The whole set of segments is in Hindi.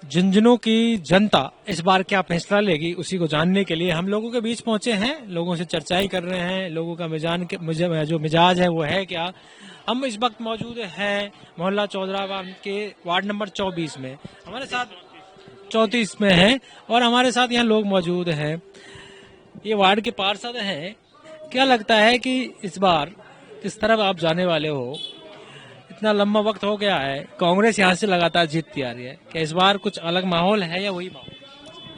झुंझुनू की जनता इस बार क्या फैसला लेगी, उसी को जानने के लिए हम लोगों के बीच पहुंचे हैं। लोगों से चर्चाएं कर रहे हैं। लोगों का जो मिजाज है वो है क्या। हम इस वक्त मौजूद हैं मोहल्ला चौधराबाद के वार्ड नंबर 24 में। हमारे साथ 34 में है और हमारे साथ यहाँ लोग मौजूद हैं। ये वार्ड के पार्षद हैं। क्या लगता है कि इस बार किस तरफ आप जाने वाले हो? इतना लंबा वक्त हो गया है, कांग्रेस यहाँ से लगातार जीतती आ रही है। क्या इस बार कुछ अलग माहौल है या वही माहौल?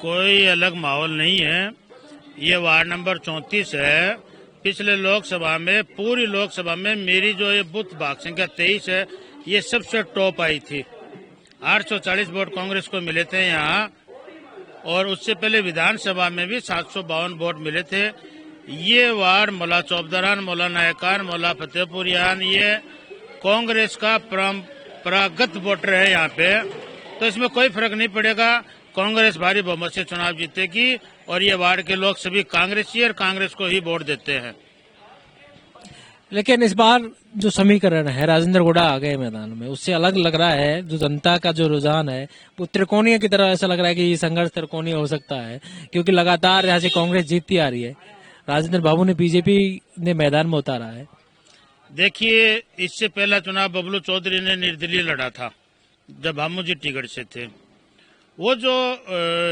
कोई अलग माहौल नहीं है। ये वार्ड नंबर 34 है। पिछले लोकसभा में, पूरी लोकसभा में मेरी जो ये बूथ भाग संख्या 23 है, ये सबसे टॉप आई थी। 840 वोट कांग्रेस को मिले थे यहाँ, और उससे पहले विधानसभा में भी 752 वोट मिले थे। ये वार्ड मौला चौबदारान, मौला नायकान, मौला फतेहपुरियान, ये कांग्रेस का परंपरागत वोटर है यहाँ पे। तो इसमें कोई फर्क नहीं पड़ेगा। कांग्रेस भारी बहुमत से चुनाव जीतेगी और ये वार्ड के लोग सभी कांग्रेसी और कांग्रेस को ही वोट देते हैं। लेकिन इस बार जो समीकरण है, राजेंद्र गुड़ा आ गए मैदान में, उससे अलग लग रहा है। जो जनता का जो रुझान है वो त्रिकोणीय की तरह ऐसा लग रहा है कि ये संघर्ष त्रिकोणीय हो सकता है, क्योंकि लगातार यहाँ से कांग्रेस जीतती आ रही है। राजेंद्र बाबू ने बीजेपी ने मैदान में उतारा है। देखिए, इससे पहला चुनाव बबलू चौधरी ने निर्दलीय लड़ा था जब भामू जी टिकट से थे। वो जो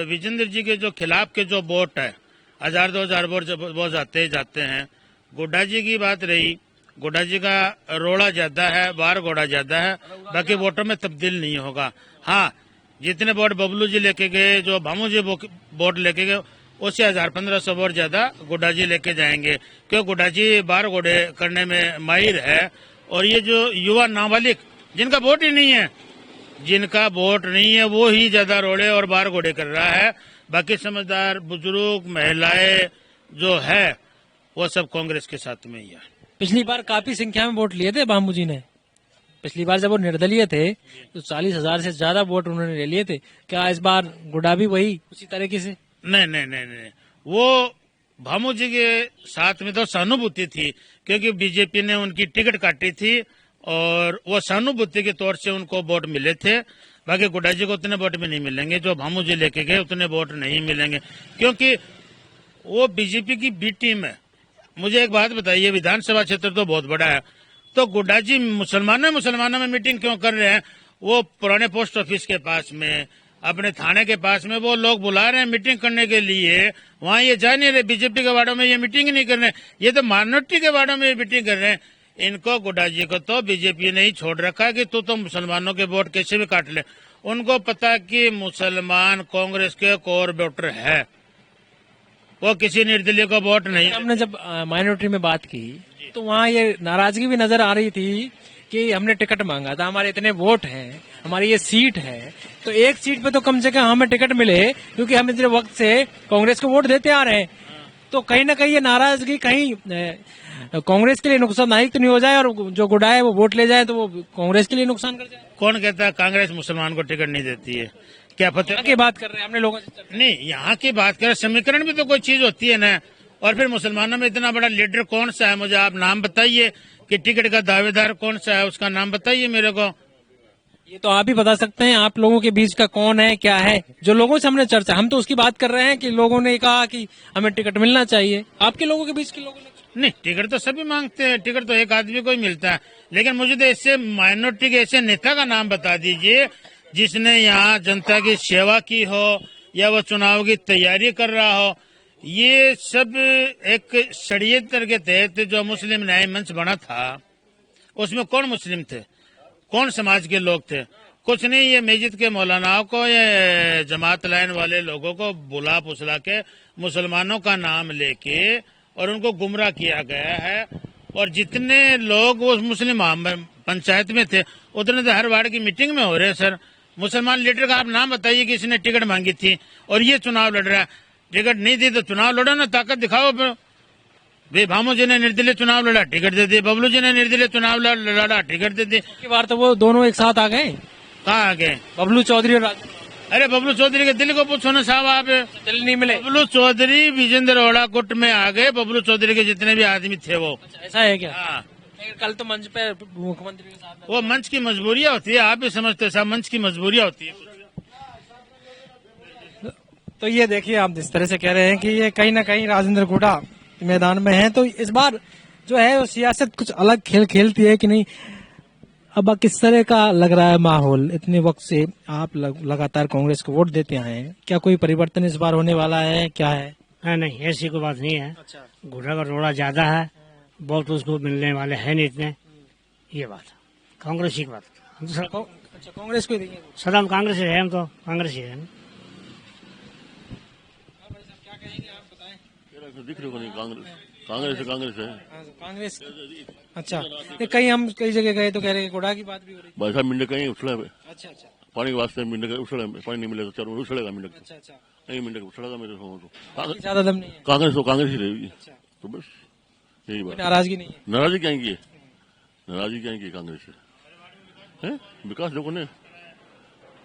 विजेंद्र जी के जो खिलाफ के जो वोट है, 1000-2000 वोट वो जाते हैं। गुड्डा जी की बात रही, गुड्डा जी का रोड़ा ज्यादा है, बार घोड़ा ज्यादा है, बाकी वोटों में तब्दील नहीं होगा। हाँ, जितने वोट बबलू जी लेके गए, जो भामू जी वोट लेके गए, उससे 1000-1500 वोट ज्यादा गुड्डा जी लेके जाएंगे, क्यों गुड्डा जी बार घोड़े करने में माहिर है। और ये जो युवा नाबालिग जिनका वोट ही नहीं है, वो ही ज्यादा रोड़े और बार घोड़े कर रहा है। बाकी समझदार बुजुर्ग, महिलाएं जो है, वो सब कांग्रेस के साथ में ही है। पिछली बार काफी संख्या में वोट लिए थे बाबू जी ने। पिछली बार जब वो निर्दलीय थे तो 40,000 से ज्यादा वोट उन्होंने ले लिए थे। क्या इस बार गुड्डा भी वही उसी तरीके से? नहीं, वो भामू जी के साथ में तो सहानुभूति थी, क्योंकि बीजेपी ने उनकी टिकट काटी थी और वो सहानुभूति के तौर से उनको वोट मिले थे। बाकी गुड्डा जी को उतने वोट भी नहीं मिलेंगे, जो भामू जी लेके गए उतने वोट नहीं मिलेंगे, क्योंकि वो बीजेपी की बी टीम है। मुझे एक बात बताइए, विधानसभा क्षेत्र तो बहुत बड़ा है, तो गुड्डा जी मुसलमानों में मीटिंग क्यों कर रहे हैं? वो पुराने पोस्ट ऑफिस के पास में, अपने थाने के पास में वो लोग बुला रहे हैं मीटिंग करने के लिए, वहाँ ये जा नहीं रहे। बीजेपी के वार्डों में ये मीटिंग नहीं कर रहे हैं, ये तो माइनॉरिटी के वार्डों में ये मीटिंग कर रहे हैं। इनको, गुड्डा जी को तो बीजेपी ने ही छोड़ रखा है कि तू तो मुसलमानों के वोट कैसे भी काट ले। उनको पता कि मुसलमान कांग्रेस के कोर वोटर है, वो किसी निर्दलीय को वोट नहीं। हमने जब माइनॉरिटी में बात की तो वहाँ ये नाराजगी भी नजर आ रही थी कि हमने टिकट मांगा था, हमारे इतने वोट हैं, हमारी ये सीट है, तो एक सीट पे तो कम से कम हमें टिकट मिले, क्योंकि हम इतने वक्त से कांग्रेस को वोट देते आ रहे हैं। तो कहीं ना कहीं ये नाराजगी कहीं कांग्रेस के लिए नुकसानदायक तो नहीं हो जाए, और जो गुड्डा है वो वोट ले जाए तो वो कांग्रेस के लिए नुकसान कर जाए? कौन कहता है कांग्रेस मुसलमान को टिकट नहीं देती है? क्या पता की बात कर रहे हैं, हमने लोगों से नहीं, यहाँ की बात करें, समीकरण भी तो कोई चीज होती है ना। और फिर मुसलमानों में इतना बड़ा लीडर कौन सा है? मुझे आप नाम बताइए कि टिकट का दावेदार कौन सा है, उसका नाम बताइए मेरे को। ये तो आप ही बता सकते हैं, आप लोगों के बीच का कौन है, क्या है? जो लोगों से हमने चर्चा, हम तो उसकी बात कर रहे हैं कि लोगों ने कहा कि हमें टिकट मिलना चाहिए। आपके लोगों के बीच के लोगों ने नहीं, टिकट तो सभी मांगते हैं, टिकट तो एक आदमी को ही मिलता है। लेकिन मुझे तो ऐसे माइनॉरिटी के ऐसे नेता का नाम बता दीजिए जिसने यहाँ जनता की सेवा की हो या वो चुनाव की तैयारी कर रहा हो। ये सब एक षड्यंत्र के तहत जो मुस्लिम न्याय मंच बना था, उसमें कौन मुस्लिम थे, कौन समाज के लोग थे? कुछ नहीं। ये मस्जिद के मौलानाओं को, ये जमात लाइन वाले लोगों को बुला पुसला के मुसलमानों का नाम लेके और उनको गुमराह किया गया है। और जितने लोग वो मुस्लिम पंचायत में थे, उतने तो हर वार्ड की मीटिंग में हो रहे हैं। सर, मुसलमान लीडर का आप नाम बताइए कि इसने टिकट मांगी थी और ये चुनाव लड़ रहा है। टिकट नहीं दी तो चुनाव लड़ो ना, ताकत दिखाओ। भाई भामू जी ने निर्दलीय चुनाव लड़ा, टिकट दे दी। बबलू जी ने निर्दलीय चुनाव लड़ा, टिकट दे दी। की बार तो वो दोनों एक साथ आ गए। कहाँ आ गए? बबलू चौधरी और अरे बबलू चौधरी के दिल को पूछो ना साहब, आप दिल नहीं मिले। बबलू चौधरी विजेंद्र ओड़ा गुट में आ गए। बबलू चौधरी के जितने भी आदमी थे वो। ऐसा है क्या? हाँ, कल तो मंच पे मुख्यमंत्री के साथ वो मंच की मजबूरियां होती है, आप भी समझते हैं साहब, मंच की मजबूरियां होती है। तो ये देखिए, आप जिस तरह से कह रहे हैं कि ये कहीं ना कहीं राजेंद्र गुड़ा मैदान में है, तो इस बार जो है वो सियासत कुछ अलग खेल खेलती है कि नहीं। अब किस तरह का लग रहा है माहौल? इतने वक्त से आप लगातार कांग्रेस को वोट देते आए हैं, क्या कोई परिवर्तन इस बार होने वाला है, क्या है? नहीं, ऐसी कोई बात नहीं है। अच्छा, घोड़ा का रोड़ा ज्यादा है, बहुत उसको मिलने वाले हैं नहीं इतने, ये बात है। कांग्रेस की बात अच्छा, कांग्रेस को ही देंगे। सदा हम कांग्रेस से है, हम तो कांग्रेस ही है। क्या कहेंगे आप, बताएं। दिख रही हो नहीं, कांग्रेस कांग्रेस है, कांग्रेस है। कांग्रेस। अच्छा, ये कई जगह गए तो कह रहे हैं कोड़ा की बात भी हो रही। भाई साहब मिंडे कहीं उछला है, अच्छा अच्छा पानी के वास्ते मिंडे का उछला है, पानी नहीं मिलेगा तो चलो उछलेगा मिंडे को। अच्छा अच्छा, नहीं मिंडे को उछलेगा मेरे को। ज्यादा दम नहीं है। कांग्रेस तो कांग्रेस ही रहेगी। तो बस यही कोई बात। नाराजगी नहीं है। नाराजगी क्या की है, नाराजगी क्या की कांग्रेस से है? विकास देखो ने,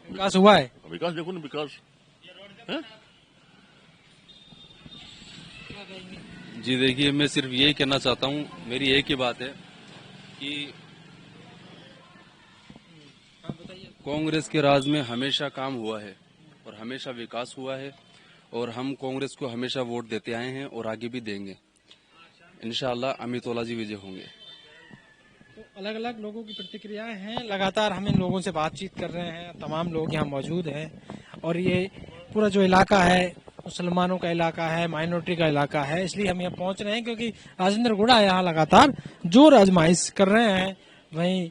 विकास हुआ है। विकास देखो ना, विकास है। जी देखिए, मैं सिर्फ यही कहना चाहता हूँ, मेरी एक ही बात है कि कांग्रेस के राज में हमेशा काम हुआ है और हमेशा विकास हुआ है और हम कांग्रेस को हमेशा वोट देते आए हैं और आगे भी देंगे। इंशाअल्लाह अमित ओला जी विजय होंगे। तो अलग अलग लोगों की प्रतिक्रियाएं हैं, लगातार हम इन लोगों से बातचीत कर रहे हैं, तमाम लोग यहाँ मौजूद हैं और ये पूरा जो इलाका है मुसलमानों का इलाका है, माइनॉरिटी का इलाका है, इसलिए हम यहाँ पहुंच रहे हैं क्योंकि राजेंद्र गुड़ा यहाँ लगातार जोर आजमाइश कर रहे हैं। वहीं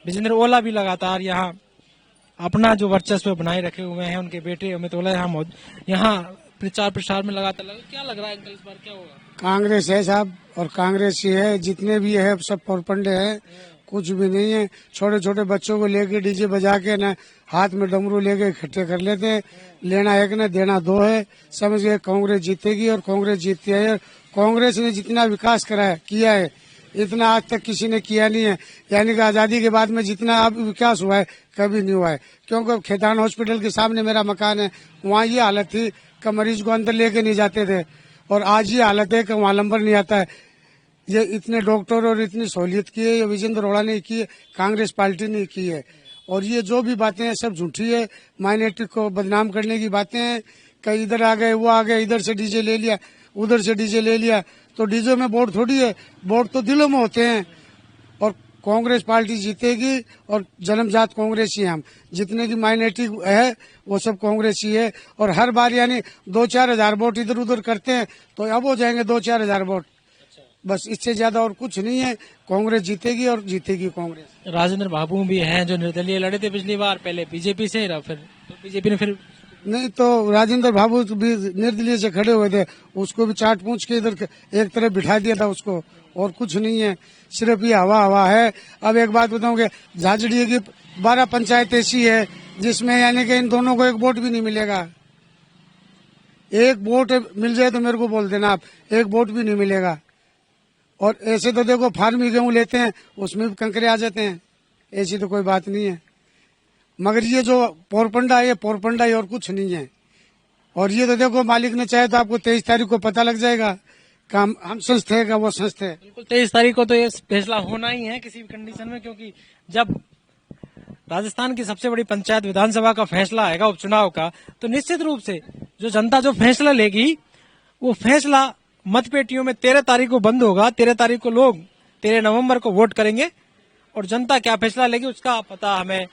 विजेंद्र ओला भी लगातार यहाँ अपना जो वर्चस्व बनाए रखे हुए हैं, उनके बेटे अमित ओला यहाँ प्रचार प्रसार में लगातार क्या लग रहा है अंकल, इस बार क्या होगा? कांग्रेस है साहब, और कांग्रेस ही है। जितने भी है सब पोरपंडे हैं, कुछ भी नहीं है। छोटे छोटे बच्चों को लेके डीजे बजा के न हाथ में डमरू लेके इकट्ठे कर लेते हैं। लेना एक न देना दो है। समझ गए कांग्रेस जीतेगी और कांग्रेस जीतती है। कांग्रेस ने जितना विकास किया है इतना आज तक किसी ने किया नहीं है। यानी कि आजादी के बाद में जितना अब विकास हुआ है कभी नहीं हुआ है। क्योंकि खेतान हॉस्पिटल के सामने मेरा मकान है, वहाँ ये हालत थी कि मरीज को अंदर लेके नहीं जाते थे, और आज ये हालत है कि वहाँ नंबर नहीं आता है। ये इतने डॉक्टर और इतनी सहूलियत की है, ये विजेंद्र रोड़ा ने की है, कांग्रेस पार्टी ने की है। और ये जो भी बातें हैं सब झूठी है, माइनॉरिटी को बदनाम करने की बातें हैं। कहीं इधर आ गए, वो आ गए, इधर से डीजे ले लिया, उधर से डीजे ले लिया। तो डीजे में वोट थोड़ी है, वोट तो दिलों में होते हैं। और कांग्रेस पार्टी जीतेगी और जन्मजात कांग्रेस ही हम। जितने की माइनॉरिटी है वो सब कांग्रेस ही है। और हर बार यानी 2-4 हजार वोट इधर उधर करते हैं तो अब हो जाएंगे 2-4 हजार वोट, बस इससे ज्यादा और कुछ नहीं है। कांग्रेस जीतेगी और जीतेगी कांग्रेस। राजेंद्र बाबू भी हैं जो निर्दलीय लड़े थे पिछली बार, पहले बीजेपी से, फिर तो बीजेपी ने फिर नहीं, तो राजेंद्र बाबू भी निर्दलीय से खड़े हुए थे, उसको भी चाट पूछ के इधर एक तरफ बिठा दिया था उसको, और कुछ नहीं है। सिर्फ ये हवा है। अब एक बात बताऊं, झाझड़ी की 12 पंचायत ऐसी है जिसमें यानी कि इन दोनों को एक वोट भी नहीं मिलेगा। एक वोट मिल जाए तो मेरे को बोल देना आप, एक वोट भी नहीं मिलेगा। और ऐसे तो देखो फार्मी गेहूं लेते हैं उसमें भी कंकरे आ जाते हैं, ऐसी तो कोई बात नहीं है। मगर ये जो पोरपंडा है, ये पोरपंडा ही और कुछ नहीं है। और ये तो देखो मालिक ने चाहे तो आपको 23 तारीख को पता लग जाएगा काम हम संस्थे का वो संस्थे। बिल्कुल 23 तारीख को तो ये फैसला होना ही है किसी भी कंडीशन में, क्योंकि जब राजस्थान की सबसे बड़ी पंचायत विधानसभा का फैसला आएगा उपचुनाव का, तो निश्चित रूप से जो जनता जो फैसला लेगी वो फैसला मतपेटियों में 13 तारीख को बंद होगा। 13 तारीख को लोग 13 नवंबर को वोट करेंगे और जनता क्या फैसला लेगी उसका पता हमें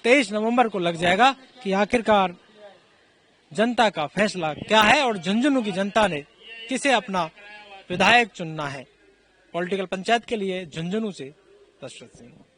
23 नवंबर को लग जाएगा कि आखिरकार जनता का फैसला क्या है और झुंझुनू की जनता ने किसे अपना विधायक चुनना है। पॉलिटिकल पंचायत के लिए झुंझुनू से दशरथ सिंह।